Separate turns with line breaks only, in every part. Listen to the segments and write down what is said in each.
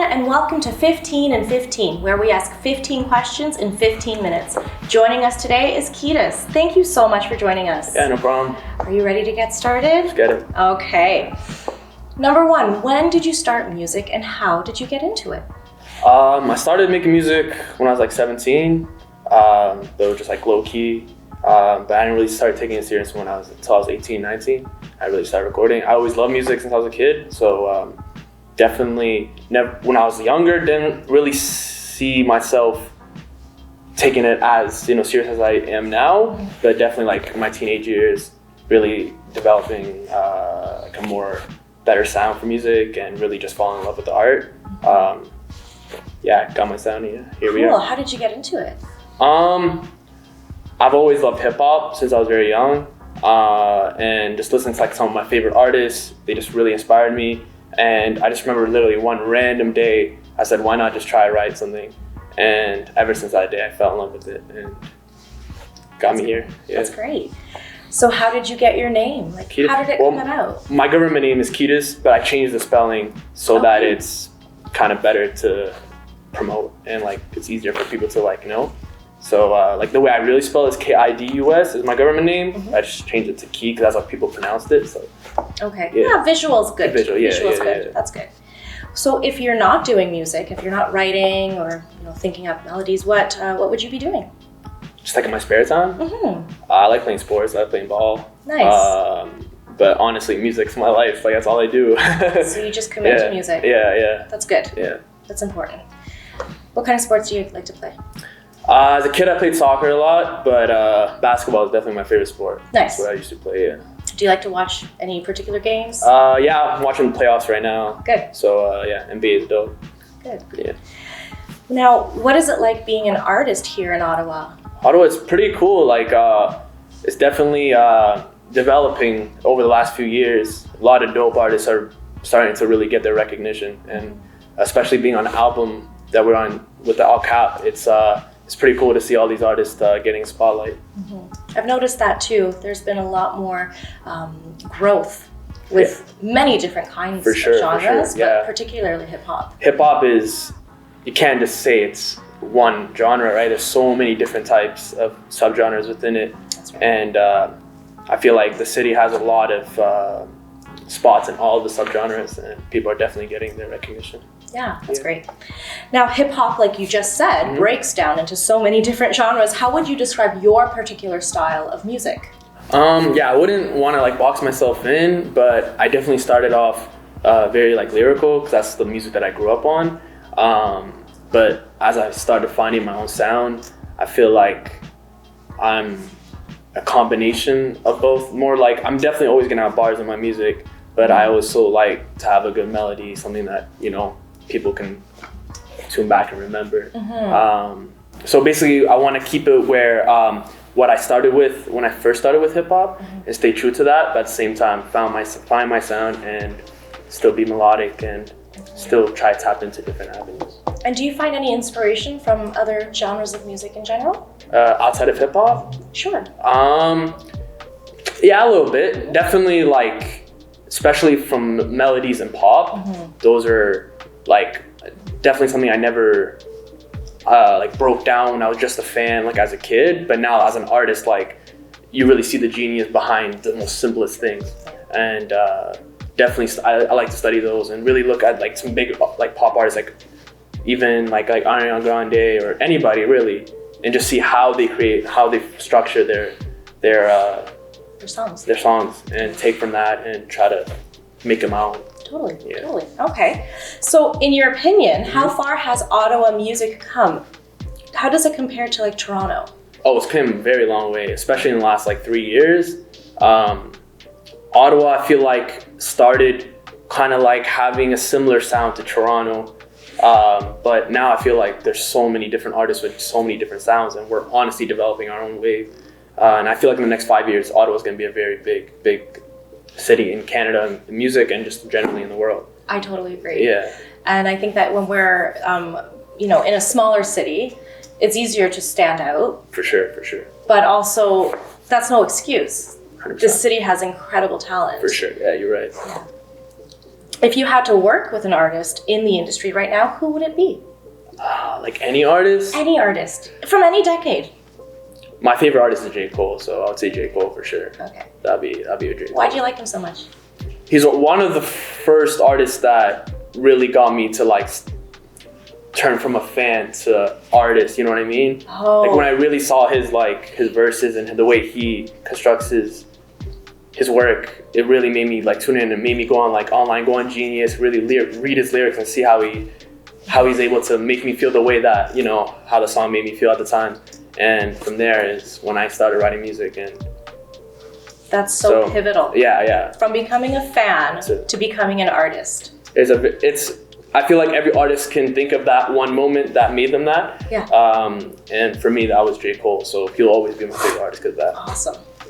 Ania, and welcome to 15 and 15, where we ask 15 questions in 15 minutes. Joining us today is Keydus. Thank you so much for joining us.
Yeah, no problem.
Are you ready to get started?
Let's get it.
Okay. Number one, when did you start music and how did you get into it?
I started making music when I was like 17, though just like low key. But I didn't really start taking it serious until I was 18, 19. I really started recording. I always loved music since I was a kid, so definitely never, when I was younger, didn't really see myself taking it as serious as I am now. But definitely like my teenage years, really developing like a more better sound for music and really just falling in love with the art. Yeah, got my sound. Yeah, here we are.
Cool. How did you get into it?
I've always loved hip-hop since I was very young, and just listening to like some of my favorite artists, they just really inspired me. And I just remember literally one random day, I said, why not just try to write something? And ever since that day, I fell in love with it and got me here. Yeah.
That's great. So how did you get your name? Like,
Keydus.
How did it come about?
My government name is Keydus, but I changed the spelling so that it's kind of better to promote and like it's easier for people to like know. So like the way I really spell is K-I-D-U-S is my government name. I just changed it to Key because that's how people pronounced it. So
okay, yeah, visual's good.
Visual's
good.
Yeah.
That's good. So if you're not doing music, if you're not writing or thinking up melodies, what would you be doing?
Just like in my spare time, I like playing sports. I like playing ball.
Nice.
But honestly, music's my life. Like that's all I do.
So you just commit to music.
Yeah.
That's good.
Yeah.
That's important. What kind of sports do you like to play?
As a kid, I played soccer a lot, but basketball is definitely my favorite sport.
Nice.
That's what I used to play, yeah.
Do you like to watch any particular games?
Yeah, I'm watching the playoffs right now.
Good.
So, yeah, NBA is dope.
Good.
Yeah.
Now, what is it like being an artist here in Ottawa?
Ottawa is pretty cool. Like, it's definitely developing over the last few years. A lot of dope artists are starting to really get their recognition, and especially being on an album that we're on with the ALLCAP, it's pretty cool to see all these artists getting spotlight.
I've noticed that too. There's been a lot more growth with many different kinds of genres, but particularly hip-hop.
Hip-hop is, you can't just say it's one genre, right? There's so many different types of subgenres within it.
That's right.
And I feel like the city has a lot of spots in all of the subgenres, and people are definitely getting their recognition.
Yeah, that's great. Now, hip-hop, like you just said, breaks down into so many different genres. How would you describe your particular style of music?
Yeah, I wouldn't want to like box myself in, but I definitely started off very like lyrical because that's the music that I grew up on. But as I started finding my own sound, I feel like I'm a combination of both. More like I'm definitely always gonna have bars in my music, but I also like to have a good melody, something that people can tune back and remember. So basically, I want to keep it where what I started with when I first started with hip hop, and stay true to that. But at the same time, find my sound and still be melodic and still try to tap into different avenues.
And do you find any inspiration from other genres of music in general?
Outside of hip hop?
Sure.
Yeah, a little bit. Definitely like, especially from melodies and pop. Those are like definitely something I never like broke down when I was just a fan like as a kid, but now as an artist, like you really see the genius behind the most simplest things. And definitely I like to study those and really look at like some big like pop artists, like even like Ania or anybody really, and just see how they structure their songs and take from that and try to make them out.
Totally. Okay. So in your opinion, how far has Ottawa music come? How does it compare to like Toronto?
Oh, it's come a very long way, especially in the last like 3 years. Ottawa, I feel like, started kind of like having a similar sound to Toronto. But now I feel like there's so many different artists with so many different sounds, and we're honestly developing our own wave. And I feel like in the next 5 years, Ottawa's going to be a very big city in Canada in music and just generally in the world.
I totally agree.
Yeah.
And I think that when we're, in a smaller city, it's easier to stand out.
For sure.
But also, that's no excuse.
100%.
This city has incredible talent.
For sure. Yeah, you're right.
Yeah. If you had to work with an artist in the industry right now, who would it be?
Like any artist?
Any artist from any decade.
My favorite artist is J. Cole, so I would say J. Cole for sure.
Okay.
That'd be a dream.
Why do you like him so much?
He's one of the first artists that really got me to like turn from a fan to artist. You know what I mean?
Oh.
Like when I really saw his verses and the way he constructs his work, it really made me like tune in and made me go on like online, go on Genius, really read his lyrics and see how he's able to make me feel the way that, you know, how the song made me feel at the time. And from there is when I started writing music. And
that's so pivotal.
Yeah.
From becoming a fan to becoming an artist.
I feel like every artist can think of that one moment that made them that.
Yeah.
And for me, that was J. Cole. So he'll always be my favorite artist because of that.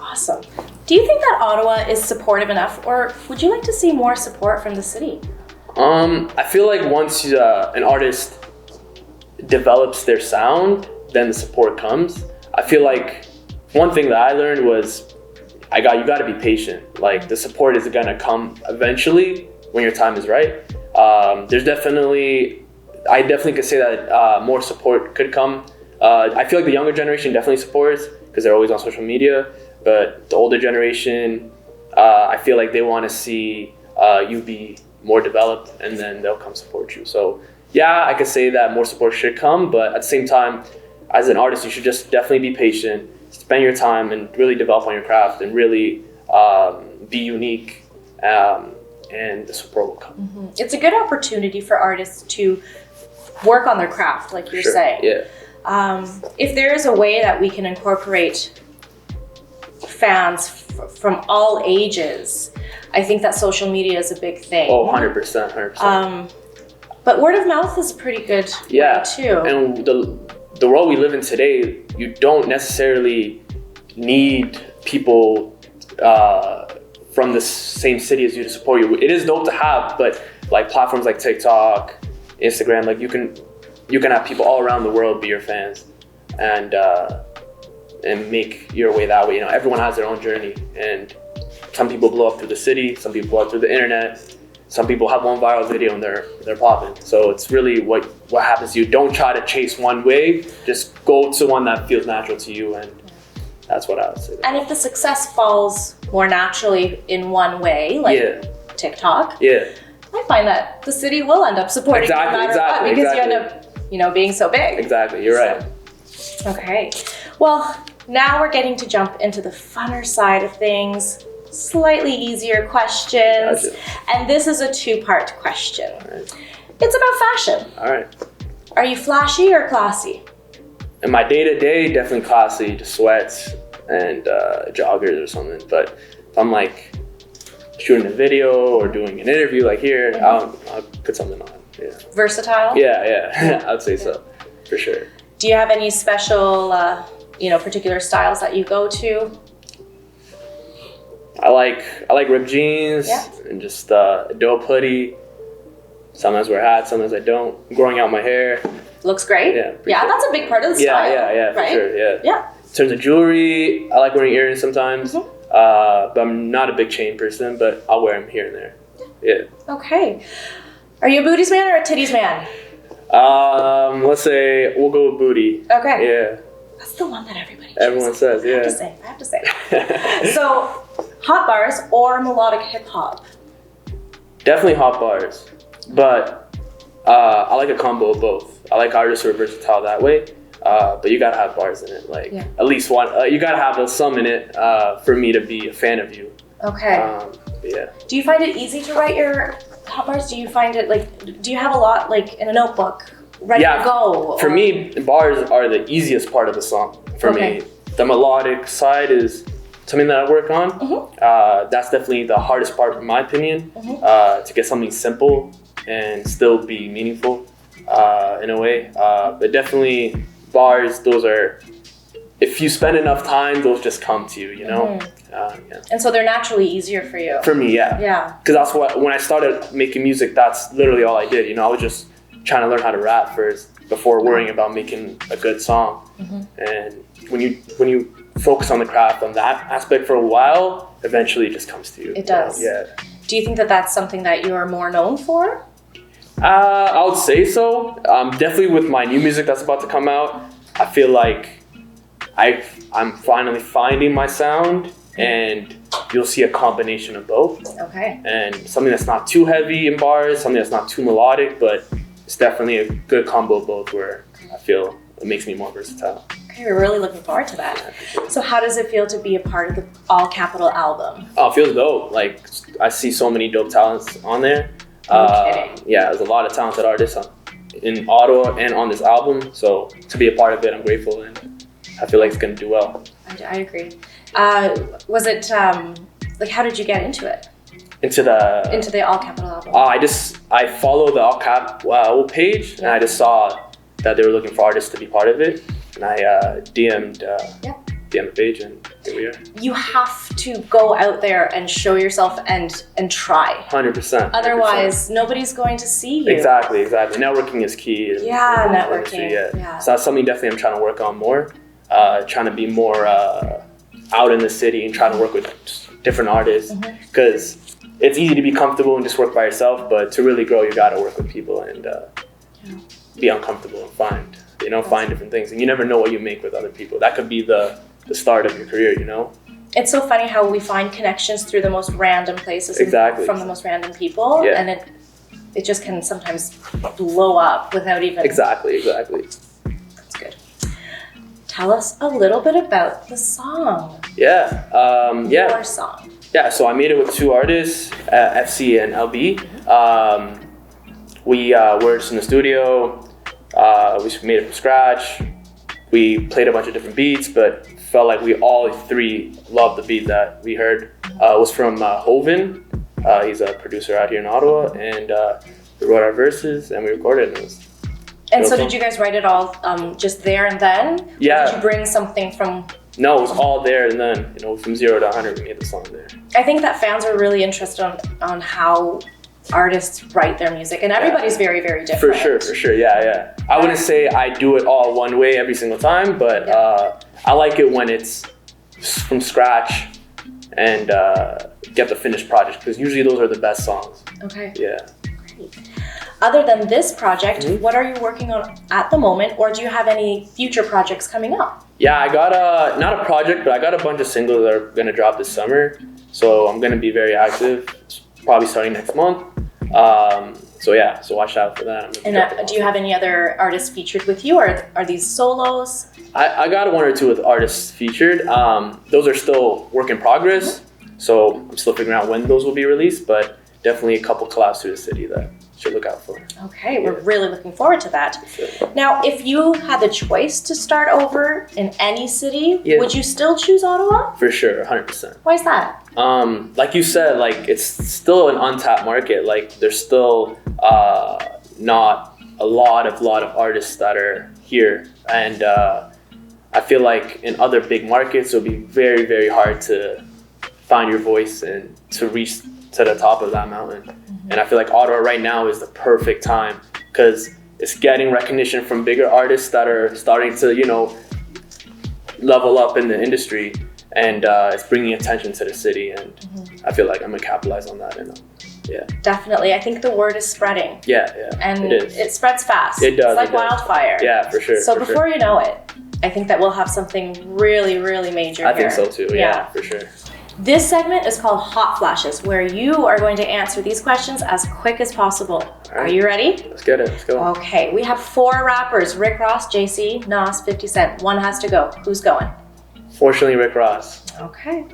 Awesome. Do you think that Ottawa is supportive enough, or would you like to see more support from the city?
I feel like once an artist develops their sound, then the support comes. I feel like one thing that I learned was you got to be patient. Like the support is gonna come eventually when your time is right. I definitely could say that more support could come. I feel like the younger generation definitely supports because they're always on social media. But the older generation, I feel like they want to see you be more developed, and then they'll come support you. So yeah, I could say that more support should come, but at the same time, as an artist, you should just definitely be patient, spend your time, and really develop on your craft, and really be unique, and the support will come.
Mm-hmm. It's a good opportunity for artists to work on their craft, like you're saying.
Yeah.
If there is a way that we can incorporate fans from all ages, I think that social media is a big thing.
Oh, 100%.
But word of mouth is a pretty good way too.
And the world we live in today, you don't necessarily need people from the same city as you to support you. It is dope to have, but like platforms like TikTok, Instagram, like you can have people all around the world be your fans, and make your way that way. You know, everyone has their own journey, and some people blow up through the city, some people blow up through the internet, some people have one viral video and they're popping. So it's really what happens to you. Don't try to chase one way, just go to one that feels natural to you, and that's what I would say.
And if the success falls more naturally in one way, like TikTok, I find that the city will end up supporting you no matter what, because you end up, being so big.
Exactly, you're right.
Okay. Well, now we're getting to jump into the funner side of things, slightly easier questions.
Gotcha.
And this is a two-part question. Right. It's about fashion.
All right.
Are you flashy or classy?
In my day-to-day, definitely classy, just sweats and joggers or something. But if I'm like shooting a video or doing an interview like here, I'll put something on. Yeah.
Versatile?
Yeah. I'd say so, for sure.
Do you have any special, particular styles that you go to?
I like ripped jeans and just dope hoodie. Sometimes wear hats, sometimes I don't. I'm growing out my hair.
Looks great. Yeah, that's a big part of the style.
Yeah,
right?
For sure.
Yeah.
In terms of jewelry, I like wearing earrings sometimes. But I'm not a big chain person, but I'll wear them here and there. Yeah.
Okay. Are you a booties man or a titties man?
Let's say we'll go with booty.
Okay.
Yeah.
That's the one that
everyone says. Yeah.
I have to say. So, hot bars or melodic hip hop?
Definitely hot bars, but I like a combo of both. I like artists who are versatile that way, but you gotta have bars in it. Like at least one. You gotta have some in it for me to be a fan of you.
Okay.
Yeah.
Do you find it easy to write your hot bars? Do you find it do you have a lot in a notebook ready to go?
For me, bars are the easiest part of the song. For me, the melodic side is something that I work on. That's definitely the hardest part, in my opinion, to get something simple and still be meaningful in a way. But definitely bars, those are, if you spend enough time, those just come to you,
And so they're naturally easier for you.
For me, yeah.
Yeah.
Because that's when I started making music, that's literally all I did. I was just trying to learn how to rap first before worrying about making a good song. And when you focus on the craft, on that aspect for a while, eventually it just comes to you.
It does.
Yeah.
Do you think that that's something that you're more known for?
I would say so. Definitely with my new music that's about to come out, I feel like I'm finally finding my sound, and you'll see a combination of both.
Okay.
And something that's not too heavy in bars, something that's not too melodic, but it's definitely a good combo of both where I feel it makes me more versatile.
Okay, we're really looking forward to that. So how does it feel to be a part of the All Capital album?
Oh, it feels dope. Like, I see so many dope talents on there.
No kidding.
Yeah, there's a lot of talented artists in Ottawa and on this album. So to be a part of it, I'm grateful, and I feel like it's going to do well.
I agree. Was it, how did you get into it?
Into the
All Capital album?
I follow the ALLCAPYOW page, and I just saw that they were looking for artists to be part of it. And I DM'd the page, and here we are.
You have to go out there and show yourself and try.
100%.
Otherwise, nobody's going to see you.
Exactly. Networking is key.
Networking.
So that's something definitely I'm trying to work on more. Trying to be more out in the city and trying to work with different artists. Because it's easy to be comfortable and just work by yourself, but to really grow, you got to work with people and be uncomfortable and find different things. And you never know what you make with other people. That could be the start of your career,
It's so funny how we find connections through the most random places from the most random people, and it just can sometimes blow up without even...
Exactly.
That's good. Tell us a little bit about the song.
Your
song.
Yeah, so I made it with two artists, FC and LB. We were just in the studio. We made it from scratch. We played a bunch of different beats, but felt like we all three loved the beat that we heard. It was from Hoven. He's a producer out here in Ottawa, and we wrote our verses and we recorded it.
And so did you guys write it all just there and then?
Yeah.
Or did you bring something from...
No, it was all there and then, from 0 to 100, we made the song there.
I think that fans are really interested on how artists write their music, and everybody's very, very different.
For sure, yeah. I wouldn't say I do it all one way every single time, but I like it when it's from scratch and get the finished project, because usually those are the best songs.
Okay.
Yeah.
Great. Other than this project, what are you working on at the moment, or do you have any future projects coming up?
Yeah, I got not a project, but I got a bunch of singles that are going to drop this summer. So I'm going to be very active, probably starting next month. So watch out for that.
And do you have any other artists featured with you, or are these solos?
I got one or two with artists featured. Those are still work in progress. So I'm still figuring out when those will be released, but definitely a couple collabs through the city that should look out for.
Okay, we're really looking forward to that. Now, if you had the choice to start over in any city, would you still choose Ottawa? For
sure, 100%.
Why is that?
Like you said, it's still an untapped market. There's still not a lot of artists that are here, and I feel like in other big markets it'll be very, very hard to find your voice and to reach to the top of that mountain. And I feel like Ottawa right now is the perfect time because it's getting recognition from bigger artists that are starting to, level up in the industry, and it's bringing attention to the city. And I feel like I'm gonna capitalize on that. And
definitely. I think the word is spreading.
Yeah.
And
it is.
It spreads fast.
It does.
It's like wildfire.
Yeah, for sure.
So before you know it, I think that we'll have something really, really major
I think so too. Yeah, for sure.
This segment is called Hot Flashes, where you are going to answer these questions as quick as possible. Right. Are you ready?
Let's get it. Let's go.
Okay, we have 4 rappers: Rick Ross, JC, Nas, 50 Cent. One has to go. Who's going?
Fortunately, Rick Ross.
Okay.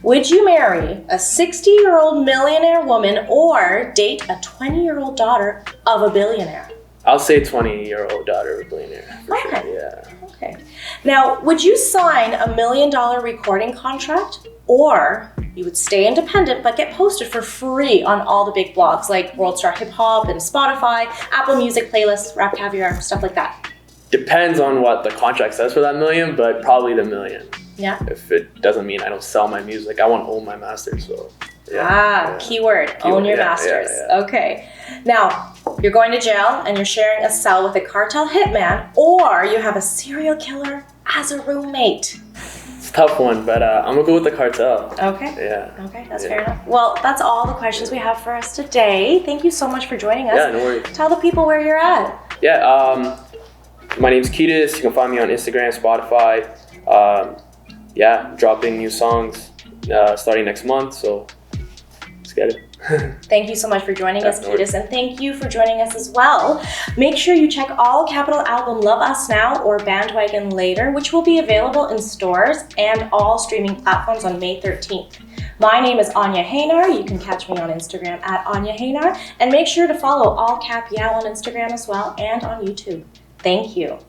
Would you marry a 60-year-old millionaire woman or date a 20-year-old daughter of a billionaire?
I'll say 20-year-old daughter of a billionaire, for sure, yeah.
Okay. Now, would you sign a $1 million recording contract, or you would stay independent but get posted for free on all the big blogs like World Star HipHop and Spotify, Apple Music playlists, Rap Caviar, stuff like that?
Depends on what the contract says for that $1 million, but probably the $1 million.
Yeah.
If it doesn't mean I don't sell my music, I want to own my masters, so.
Keyword, own your masters. Yeah. Okay. Now, you're going to jail and you're sharing a cell with a cartel hitman, or you have a serial killer as a roommate.
a tough one, but I'm gonna go with the cartel.
Okay.
Yeah.
Okay, that's fair enough. Well, that's all the questions we have for us today. Thank you so much for joining us.
Yeah, no worries.
Tell the people where you're at.
Yeah, my name's Keydus. You can find me on Instagram, Spotify. Dropping new songs starting next month, so let's get it.
Thank you so much for joining us,
no worries.
Keydus, and thank you for joining us as well. Make sure you check all Capital album Love Us Now or Bandwagon later, which will be available in stores and all streaming platforms on May 13th. My name is Ania Haynar. You can catch me on Instagram at Ania Haynar, and make sure to follow ALLCAPYOW on Instagram as well and on YouTube. Thank you.